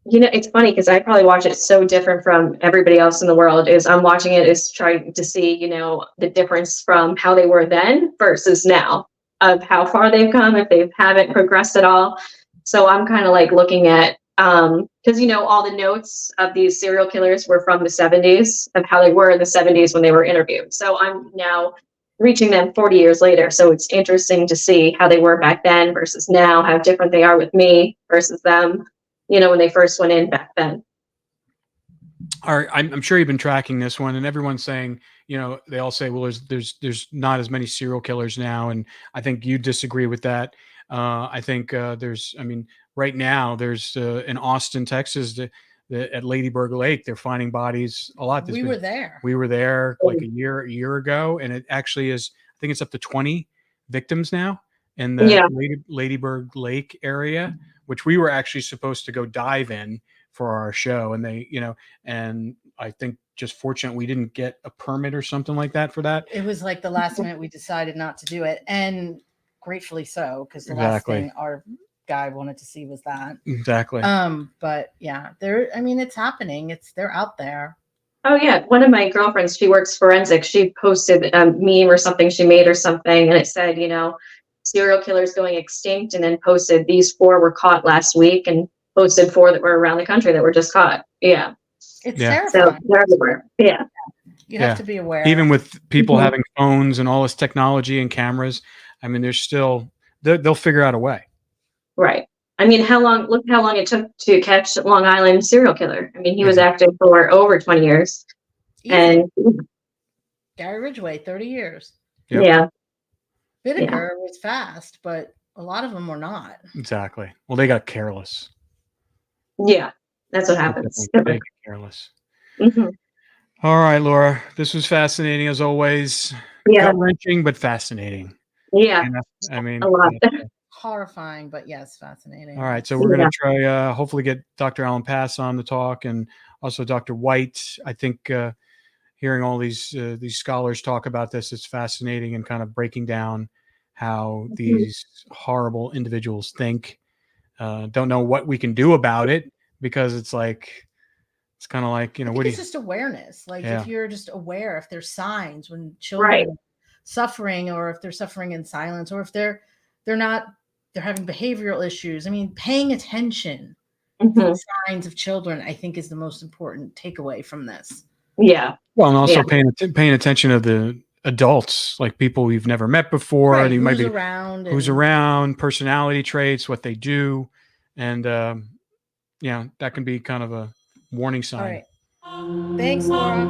It's funny because I probably watch it so different from everybody else in the world. Is I'm watching it is trying to see, the difference from how they were then versus now, of how far they've come, if they haven't progressed at all. So I'm kind of like looking at, because all the notes of these serial killers were from the 70s, of how they were in the 70s when they were interviewed. So I'm now reaching them 40 years later. So it's interesting to see how they were back then versus now, how different they are with me versus them, when they first went in back then. All right, I'm sure you've been tracking this one, and everyone's saying, they all say, well, there's not as many serial killers now, and I think you disagree with that. I think right now there's in Austin, Texas, at Ladyburg Lake, they're finding bodies a lot. We were there. We were there like a year ago, and it actually is. I think it's up to 20 victims now in the Ladyburg Lake area, which we were actually supposed to go dive in for our show, and they, and I think just fortunate we didn't get a permit or something like that for that. It was like the last minute we decided not to do it, and gratefully so, because the last thing our guy wanted to see was that. Exactly. But yeah, it's happening. They're out there. Oh yeah, one of my girlfriends, she works forensics. She posted a meme or something she made or something, and it said, serial killers going extinct, and then posted these 4 were caught last week, and posted 4 that were around the country that were just caught. Yeah. It's terrifying. So they're everywhere. Yeah. You have to be aware. Even with people having phones and all this technology and cameras, I mean, there's still, they'll figure out a way. Right. I mean, look how long it took to catch Long Island serial killer. I mean, he was active for over 20 years. Easy. And Gary Ridgway, 30 years. Yep. Yeah. Bittaker was fast, but a lot of them were not. Exactly. Well, they got careless. Yeah. That's what happens. They got careless. Mm-hmm. All right, Laura, this was fascinating as always. Yeah. Gut-wrenching, but fascinating. Yeah. I mean, a lot. Horrifying, but yes, fascinating. All right, so we're going to try, hopefully get Dr. Allan Pass on the talk, and also Dr. White. I think hearing all these scholars talk about this is fascinating, and kind of breaking down how these horrible individuals think. Don't know what we can do about it, because it's kind of like, what it's just awareness. Like if you're just aware, if there's signs when children Right. are suffering, or if they're suffering in silence, or if they're having behavioral issues. I mean, paying attention to the signs of children, I think, is the most important takeaway from this. Yeah. Well, and also paying attention to the adults, like people we've never met before, Right. and Who's might be around, around, personality traits, what they do, and that can be kind of a warning sign. All right. Thanks, Laura.